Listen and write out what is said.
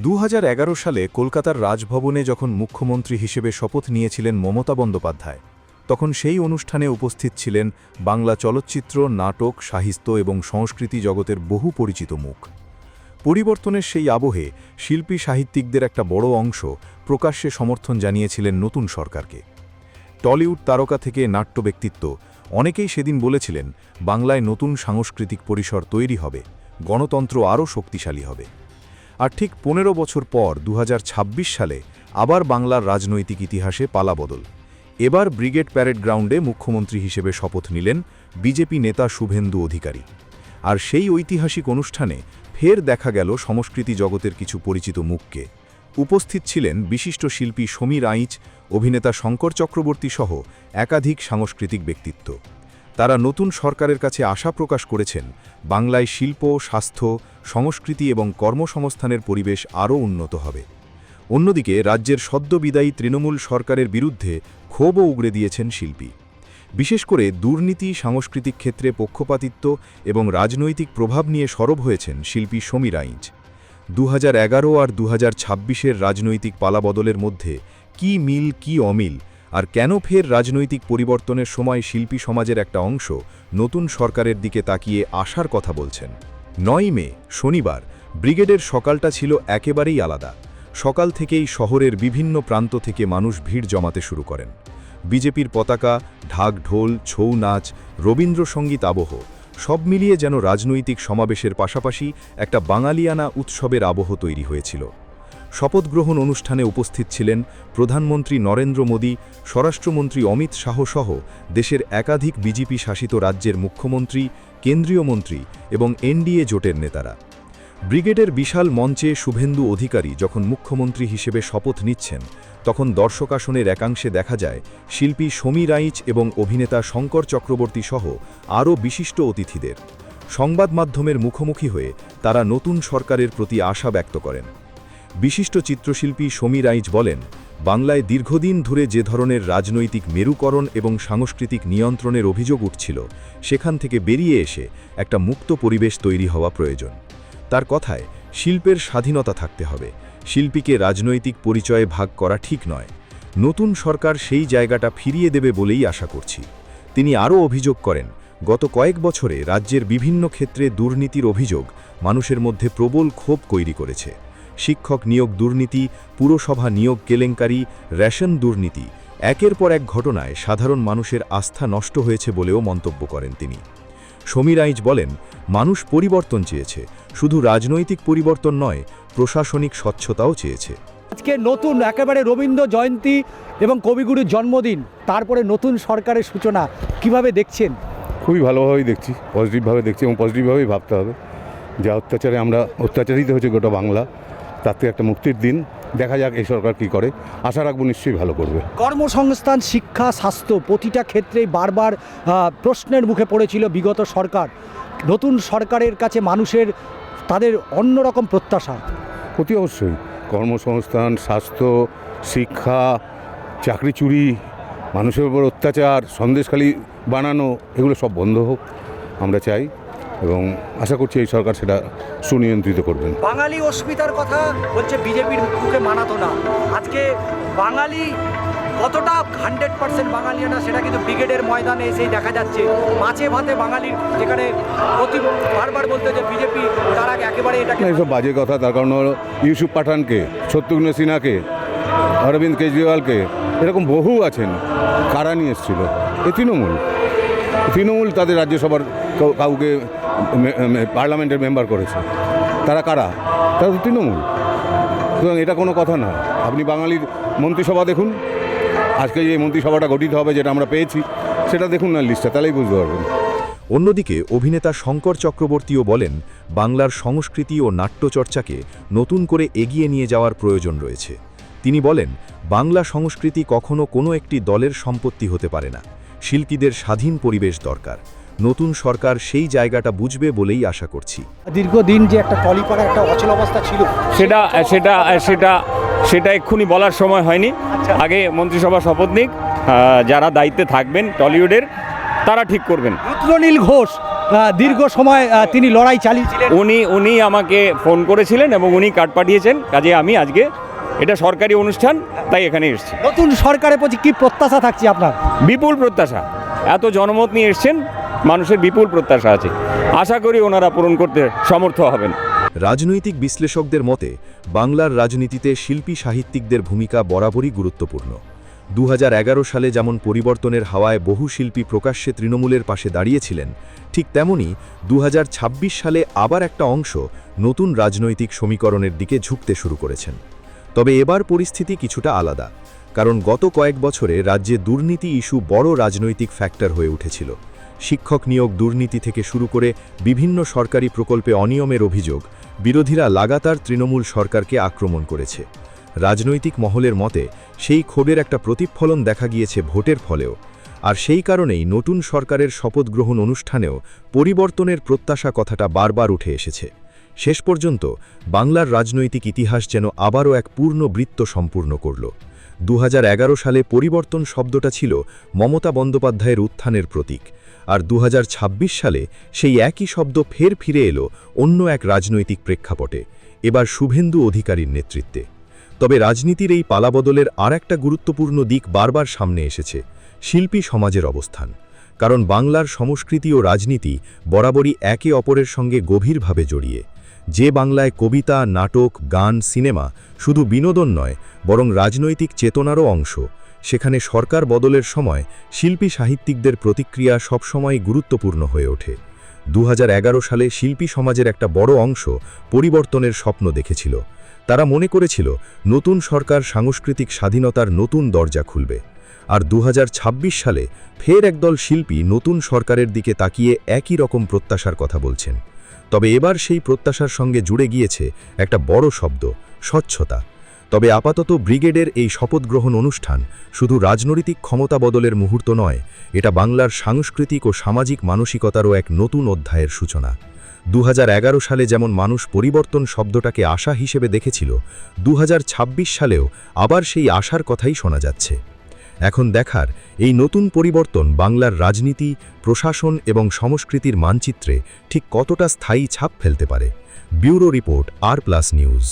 2011 সালে কলকাতার রাজভবনে যখন মুখ্যমন্ত্রী হিসেবে শপথ নিয়েছিলেন মমতা বন্দ্যোপাধ্যায়, তখন সেই অনুষ্ঠানে উপস্থিত ছিলেন বাংলা চলচ্চিত্র, নাটক, সাহিত্য এবং সংস্কৃতি জগতের বহু পরিচিত মুখ। পরিবর্তনের সেই আবহে শিল্পী সাহিত্যিকদের একটা বড় অংশ প্রকাশ্যে সমর্থন জানিয়েছিলেন নতুন সরকারকে। টলিউড তারকা থেকে নাট্য ব্যক্তিত্ব অনেকেই সেদিন বলেছিলেন বাংলায় নতুন সাংস্কৃতিক পরিসর তৈরি হবে, গণতন্ত্র আরও শক্তিশালী হবে। আর ঠিক 15 বছর পর 2026 সালে আবার বাংলার রাজনৈতিক ইতিহাসে পালাবদল। এবার ব্রিগেড প্যারেড গ্রাউন্ডে মুখ্যমন্ত্রী হিসেবে শপথ নিলেন বিজেপি নেতা শুভেন্দু অধিকারী। আর সেই ঐতিহাসিক অনুষ্ঠানে ফের দেখা গেল সংস্কৃতি জগতের কিছু পরিচিত মুখকে। উপস্থিত ছিলেন বিশিষ্ট শিল্পী সমীর আইচ, অভিনেতা শঙ্কর চক্রবর্তী সহ একাধিক সাংস্কৃতিক ব্যক্তিত্ব। তারা নতুন সরকারের কাছে আশা প্রকাশ করেছেন বাংলায় শিল্প, স্বাস্থ্য, সংস্কৃতি এবং কর্মসংস্থানের পরিবেশ আরও উন্নত হবে। অন্যদিকে রাজ্যের সদ্যবিদায়ী তৃণমূল সরকারের বিরুদ্ধে ক্ষোভও উগরে দিয়েছেন শিল্পী। বিশেষ করে দুর্নীতি, সাংস্কৃতিক ক্ষেত্রে পক্ষপাতিত্ব এবং রাজনৈতিক প্রভাব নিয়ে সরব হয়েছেন শিল্পী সমীর আইচ। 2011 আর 2026-এর রাজনৈতিক পালাবদলের মধ্যে কি মিল, কি অমিল, আর কেন ফের রাজনৈতিক পরিবর্তনের সময় শিল্পী সমাজের একটা অংশ নতুন সরকারের দিকে তাকিয়ে আশার কথা বলছেন। 9 মে শনিবার ব্রিগেডের সকালটা ছিল একেবারেই আলাদা। সকাল থেকেই শহরের বিভিন্ন প্রান্ত থেকে মানুষ ভিড় জমাতে শুরু করেন। বিজেপির পতাকা, ঢাক ঢোল, ছৌ নাচ, রবীন্দ্রসঙ্গীত আবহ সব মিলিয়ে যেন রাজনৈতিক সমাবেশের পাশাপাশি একটা বাঙালিয়ানা উৎসবের আবহ তৈরি হয়েছিল। শপথ গ্রহণ অনুষ্ঠানে উপস্থিত ছিলেন প্রধানমন্ত্রী নরেন্দ্র মোদী, স্বরাষ্ট্রমন্ত্রী অমিত শাহ সহ দেশের একাধিক বিজেপি শাসিত রাজ্যের মুখ্যমন্ত্রী, কেন্দ্রীয় মন্ত্রী এবং এনডিএ জোটের নেতারা। ব্রিগেডের বিশাল মঞ্চে শুভেন্দু অধিকারী যখন মুখ্যমন্ত্রী হিসেবে শপথ নিচ্ছেন, তখন দর্শকাসনের একাংশে দেখা যায় শিল্পী সমীর আইচ এবং অভিনেতা শঙ্কর চক্রবর্তী সহ আরও বিশিষ্ট অতিথিদের। সংবাদ মাধ্যমের মুখোমুখি হয়ে তারা নতুন সরকারের প্রতি আশা ব্যক্ত করেন। বিশিষ্ট চিত্রশিল্পী সমীর আইচ বলেন, বাংলায় দীর্ঘদিন ধরে যে ধরনের রাজনৈতিক মেরুকরণ এবং সাংস্কৃতিক নিয়ন্ত্রণের অভিযোগ উঠছিল, সেখান থেকে বেরিয়ে এসে একটা মুক্ত পরিবেশ তৈরি হওয়া প্রয়োজন। তার কথায়, শিল্পের স্বাধীনতা থাকতে হবে, শিল্পীকে রাজনৈতিক পরিচয়ে ভাগ করা ঠিক নয়। নতুন সরকার সেই জায়গাটা ফিরিয়ে দেবে বলেই আশা করছি। তিনি আরও অভিযোগ করেন, গত কয়েক বছরে রাজ্যের বিভিন্ন ক্ষেত্রে দুর্নীতির অভিযোগ মানুষের মধ্যে প্রবল ক্ষোভ তৈরি করেছে। শিক্ষক নিয়োগ দুর্নীতি, পুরসভা নিয়োগ কেলেঙ্কারি, রেশন দুর্নীতি, একের পর এক ঘটনায় সাধারণ মানুষের আস্থা নষ্ট হয়েছে বলেও মন্তব্য করেন তিনি। সমীর আইচ বলেন, মানুষ পরিবর্তন চেয়েছে, শুধু রাজনৈতিক পরিবর্তন নয়, প্রশাসনিক স্বচ্ছতাও চেয়েছে। আজকে নতুন একেবারে রবীন্দ্র জয়ন্তী এবং কবিগুরুর জন্মদিন, তারপরে নতুন সরকারের সূচনা, কিভাবে দেখছেন? খুবই ভালোভাবেই দেখছি, পজিটিভভাবে দেখছি এবং পজিটিভভাবেই ভাবতে হবে। যা অত্যাচারে আমরা অত্যাচারিত হয়েছে গোটা বাংলা, তার থেকে একটা মুক্তির দিন। দেখা যাক এই সরকার কী করে, আশা রাখবো নিশ্চয়ই ভালো করবে। কর্মসংস্থান, শিক্ষা, স্বাস্থ্য প্রতিটা ক্ষেত্রেই বারবার প্রশ্নের মুখে পড়েছিল বিগত সরকার। নতুন সরকারের কাছে মানুষের তাদের অন্যরকম প্রত্যাশা। অতি অবশ্যই কর্মসংস্থান, স্বাস্থ্য, শিক্ষা, চাকরি চুরি, মানুষের উপর অত্যাচার, সন্দেশখালি বানানো, এগুলো সব বন্ধ হোক আমরা চাই এবং আশা করছি এই সরকার সেটা সুনিয়ন্ত্রিত করবেন। বাঙালি অস্মিতার কথা বলছে বিজেপির মুখে মানাতো না। আজকে বাঙালি কতটা 100% বাঙালিয়ানা সেটা কিন্তু ব্রিগেডের ময়দানে এসেই দেখা যাচ্ছে। মাছে ভাতে বাঙালির, যেখানে বারবার বলতে যে বিজেপি তার আগে একেবারে এটা এইসব বাজে কথা। তার কারণ হলো ইউসুফ পাঠানকে, শত্রুঘ্ন সিনহাকে, অরবিন্দ কেজরিওয়ালকে, এরকম বহু আছেন। কারা নিয়ে এসেছিল? এই তৃণমূল তাদের রাজ্যসভার কাউকে পার্লামেন্টের মেম্বার করেছে। তারা কারা? তারা তো তৃণমূল। সুতরাং এটা কোনো কথা না। আপনি বাঙালির মন্ত্রিসভা দেখুন, আজকে যে মন্ত্রিসভাটা গঠিত হবে, যেটা আমরা পেয়েছি, সেটা দেখুন না লিস্টটা, তাহলেই বুঝতে পারবেন। অন্যদিকে অভিনেতা শঙ্কর চক্রবর্তীও বলেন, বাংলার সংস্কৃতি ও নাট্যচর্চাকে নতুন করে এগিয়ে নিয়ে যাওয়ার প্রয়োজন রয়েছে। তিনি বলেন, বাংলা সংস্কৃতি কখনো কোনো একটি দলের সম্পত্তি হতে পারে না, শিল্পীদের স্বাধীন পরিবেশ দরকার। নতুন সরকার সেই জায়গাটা বুঝবে বলেই আশা করছি। দীর্ঘদিন যে একটা টলিপাড়া একটা অচল অবস্থা ছিল, সেটা এক্ষুনি বলার সময় হয়নি। আগে মন্ত্রিসভা শপথ নিক, যারা দায়িত্বে থাকবেন টলিউডের, তারা ঠিক করবেন। রুদ্রনীল ঘোষ দীর্ঘ সময় তিনি লড়াই চালিয়েছিলেন। উনি আমাকে ফোন করেছিলেন এবং উনি কার্ড পাঠিয়েছেন, কাজে আমি আজকে এটা সরকারি অনুষ্ঠান তাই এখানে এসেছি। নতুন সরকারের প্রতি কি প্রত্যাশা থাকছে আপনার? বিপুল প্রত্যাশা, এত জনমত নিয়ে এসছেন, মানুষের বিপুল প্রত্যাশা আছে, আশা করি ওনারা পূরণ করতে সমর্থ হবেন। রাজনৈতিক বিশ্লেষকদের মতে বাংলার রাজনীতিতে শিল্পী সাহিত্যিকদের ভূমিকা বরাবরই গুরুত্বপূর্ণ। 2011 সালে যেমন পরিবর্তনের হাওয়ায় বহু শিল্পী প্রকাশ্যে তৃণমূলের পাশে দাঁড়িয়েছিলেন, ঠিক তেমনি 2026 সালে আবার একটা অংশ নতুন রাজনৈতিক সমীকরণের দিকে ঝুঁকতে শুরু করেছেন। তবে এবার পরিস্থিতি কিছুটা আলাদা, কারণ গত কয়েক বছরে রাজ্যে দুর্নীতি ইস্যু বড় রাজনৈতিক ফ্যাক্টর হয়ে উঠেছিল। শিক্ষক নিয়োগ দুর্নীতি থেকে শুরু করে বিভিন্ন সরকারি প্রকল্পে অনিয়মের অভিযোগ, বিরোধীরা লাগাতার তৃণমূল সরকারকে আক্রমণ করেছে। রাজনৈতিক মহলের মতে সেই ক্ষোভের একটা প্রতিফলন দেখা গিয়েছে ভোটের ফলেও, আর সেই কারণেই নতুন সরকারের শপথ গ্রহণ অনুষ্ঠানেও পরিবর্তনের প্রত্যাশা কথাটা বারবার উঠে এসেছে। শেষ পর্যন্ত বাংলার রাজনৈতিক ইতিহাস যেন আবারও এক পূর্ণ বৃত্ত সম্পূর্ণ করল। 2011 সালে পরিবর্তন শব্দটা ছিল মমতা বন্দ্যোপাধ্যায়ের উত্থানের প্রতীক, আর 2026 সালে সেই একই শব্দ ফের ফিরে এলো অন্য এক রাজনৈতিক প্রেক্ষাপটে, এবার শুভেন্দু অধিকারীর নেতৃত্বে। তবে রাজনীতির এই পালাবদলের আর একটা গুরুত্বপূর্ণ দিক বারবার সামনে এসেছে, শিল্পী সমাজের অবস্থান। কারণ বাংলার সংস্কৃতি ও রাজনীতি বরাবরই একে অপরের সঙ্গে গভীরভাবে জড়িয়ে। যে বাংলায় কবিতা, নাটক, গান, সিনেমা শুধু বিনোদন নয়, বরং রাজনৈতিক চেতনারও অংশ, সেখানে সরকার বদলের সময় শিল্পী সাহিত্যিকদের প্রতিক্রিয়া সবসময় গুরুত্বপূর্ণ হয়ে ওঠে। 2011 সালে শিল্পী সমাজের একটা বড় অংশ পরিবর্তনের স্বপ্ন দেখেছিল। তারা মনে করেছিল নতুন সরকার সাংস্কৃতিক স্বাধীনতার নতুন দরজা খুলবে। আর 2026 সালে ফের একদল শিল্পী নতুন সরকারের দিকে তাকিয়ে একই রকম প্রত্যাশার কথা বলছেন। তবে এবার সেই প্রত্যাশার সঙ্গে জুড়ে গিয়েছে একটা বড় শব্দ, স্বচ্ছতা। তবে আপাতত ব্রিগেডের এই শপথ গ্রহণ অনুষ্ঠান শুধু রাজনৈতিক ক্ষমতা বদলের মুহূর্ত নয়, এটা বাংলার সাংস্কৃতিক ও সামাজিক মানসিকতারও এক নতুন অধ্যায়ের সূচনা। 2011 সালে যেমন মানুষ পরিবর্তন শব্দটাকে আশা হিসেবে দেখেছিল, 2026 সালেও আবার সেই আশার কথাই শোনা যাচ্ছে। এখন দেখার এই নতুন পরিবর্তন বাংলার রাজনীতি, প্রশাসন এবং সংস্কৃতির মানচিত্রে ঠিক কতটা স্থায়ী ছাপ ফেলতে পারে। ব্যুরো রিপোর্ট, আর প্লাস নিউজ।